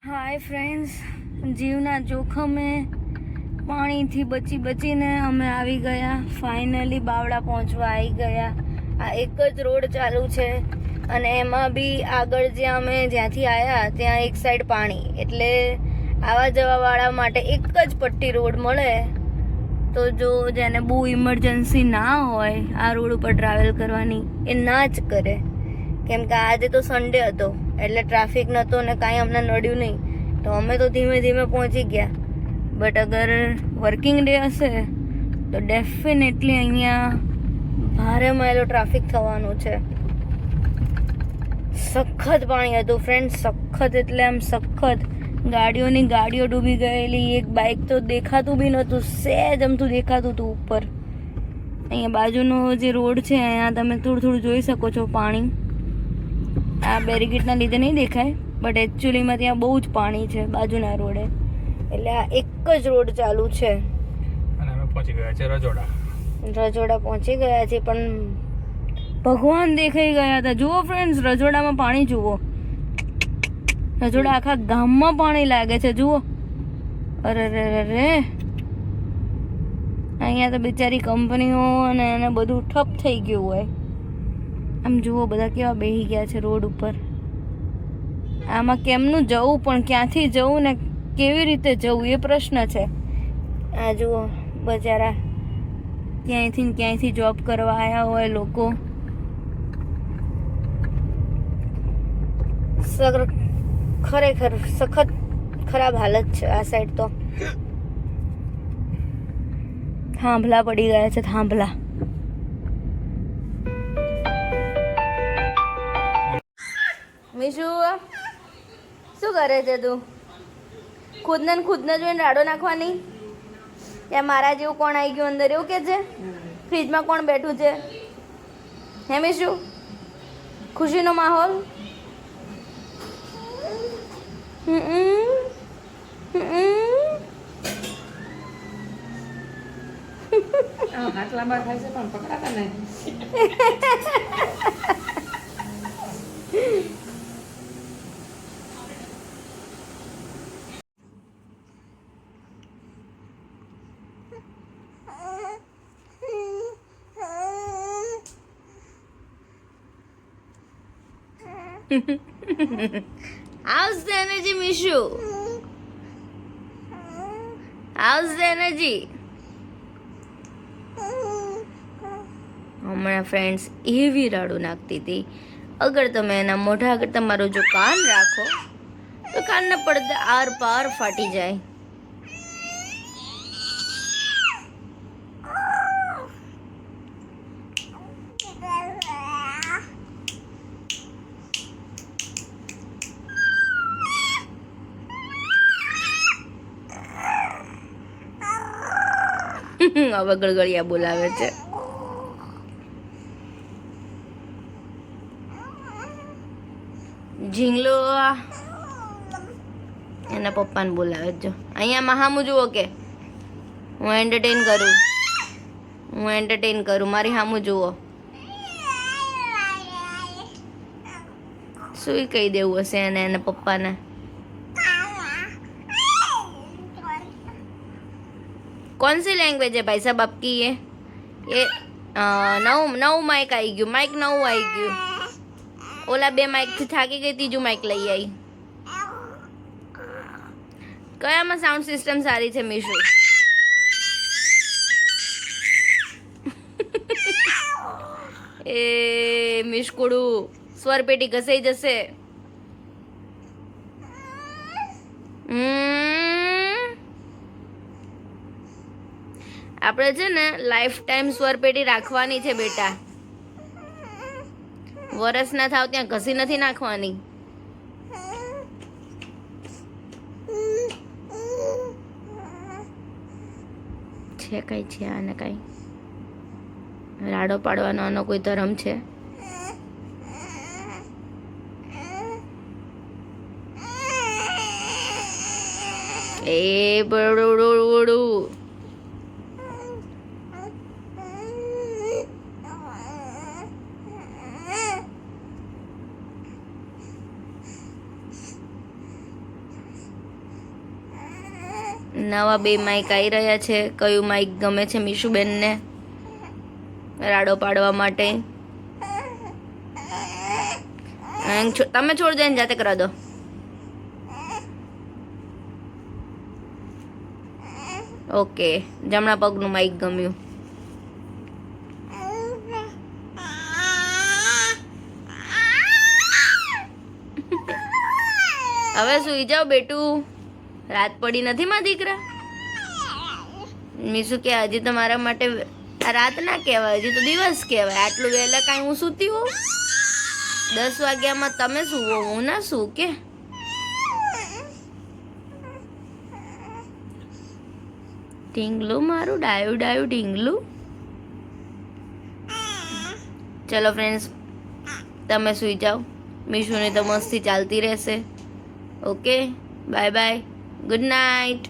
Hi friends, જીવના જોખમે પાણીથી બચીને અમે આવી ગયા. ફાઇનલી બાવળા પહોંચવા આવી ગયા. આ એક જ રોડ ચાલુ છે અને એમાં બી આગળ જ્યાંથી આવ્યા ત્યાં એક સાઈડ પાણી, એટલે આવા જવાવાળા માટે એક જ પટ્ટી રોડ મળે. તો જેને બહુ ઇમરજન્સી ના હોય આ રોડ ઉપર ટ્રાવેલ કરવાની, એ ના જ કરે. કેમ કે આજે તો સન્ડે હતો એટલે ટ્રાફિક નહોતો ને કાંઈ અમને નડ્યું નહીં, તો અમે તો ધીમે ધીમે પહોંચી ગયા. બટ અગર વર્કિંગ ડે હશે તો ડેફિનેટલી અહીંયા ભારે માયલો ટ્રાફિક થવાનું છે. સખત પાણી હતું ફ્રેન્ડ, સખત એટલે આમ સખત. ગાડીઓ ડૂબી ગયેલી. એક બાઇક તો દેખાતું બી નહોતું, સહેજ અમથું દેખાતું હતું ઉપર. અહીંયા બાજુનો જે રોડ છે અહીંયા તમે થોડું જોઈ શકો છો પાણી. આ બેરીગેટના લીધે નહીં દેખાય, બટ એકચ્યુઅલીમાં ત્યાં બહુ જ પાણી છે બાજુના રોડે. એટલે આ એક જ રોડ ચાલુ છે અને અમે પહોંચી ગયા છે રજોડા પહોંચી ગયા છે. પણ ભગવાન દેખાઈ ગયા હતા. જુઓ ફ્રેન્ડ્સ, રજોડામાં પાણી જુઓ. રજોડા આખા ગામમાં પાણી લાગે છે, જુઓ. અરે રે અહીંયા તો બિચારી કંપનીઓ અને એને બધું ઠપ થઈ ગયું હોય. આમ જુઓ બધા કેવા બેસી ગયા છે રોડ ઉપર. આમાં કેમનું જવું, પણ ક્યાંથી જવું ને કેવી રીતે જવું એ પ્રશ્ન છે. આ જુઓ બજારા ક્યાંયથી જોબ કરવા આવ્યા હોય લોકો. ખરેખર સખત ખરાબ હાલત છે આ સાઈડ તો. થાંભલા પડી ગયા છે, થાંભલા. મીશુ, શું કરે છે તું? ખુદને જોઈને રાડો નાખવાની? ત્યાં મારા જેવું કોણ આવી ગયું અંદર એવું કે છે? ફ્રીજમાં કોણ બેઠું છે? હે મીશુ, ખુશીનો માહોલ? હાથ લાંબા થાય છે પણ પકડાતા નહીં. How's the energy, Mishu? How's the energy? હમણાં ફ્રેન્ડ્સ એવી રાડું નાખતી હતી. અગર તમે એના મોઢા આગળ તમારો જો કાન રાખો તો કાનના પડદા આર પાર ફાટી જાય. હવે ગળગળિયા બોલાવે છે. ઝીંગલો એના પપ્પાને બોલાવે જો. અહીંયા મહામું જુઓ કે હું એન્ટરટેન કરું. મારી હામું જુઓ. શું કહી દેવું હશે એને એના પપ્પાને? कौन सी लैंग्वेज है भाई साहब आपकी? ये नौ माइक आई गયું. माइक નવું આવી ગયું. ઓલા બે માઇક થી થાકી ગઈ, ત્રીજું માઇક લઈ આવી. કયામાં સાઉન્ડ સિસ્ટમ સારી છે મીશુ? એ મિશકુડું સ્વર પેટી ઘસાઈ જશે. આપણે છે ને લાઈફ ટાઈમ સ્વર પેટી રાખવાની છે બેટા. વરસ ના થાવ ત્યાં ઘસી નથી નાખવાની. છે કઈ છે આને કઈ રાડો પાડવાનો આનો કોઈ ધર્મ છે? એ બડું નવા 2 માઇક આવી રહ્યા છે. કયું માઇક ગમે છે મીશુબેનને રાડો પાડવા માટે? તમે છોડ દો, એને જાતે કરા દો. ઓકે, જમણા પગનું માઇક ગમ્યું. હવે સુઈ જાઓ બેટું, રાત પડી નથી માં દીકરા. મીસુ કે હજી તો મારા માટે આ રાત ના કહેવાય, હજી તો દિવસ કહેવાય. આટલું વહેલા કાંઈ હું સૂતી હોઉં? 10 વાગ્યામાં તમે સૂવો, હું ના સૂ કે. ઢીંગલું મારું ડાયું ડાયું ઢીંગલું. ચલો ફ્રેન્ડ્સ, તમે સૂઈ જાઓ. મીશુની તો મસ્તી ચાલતી રહેશે. Okay, bye bye, good night.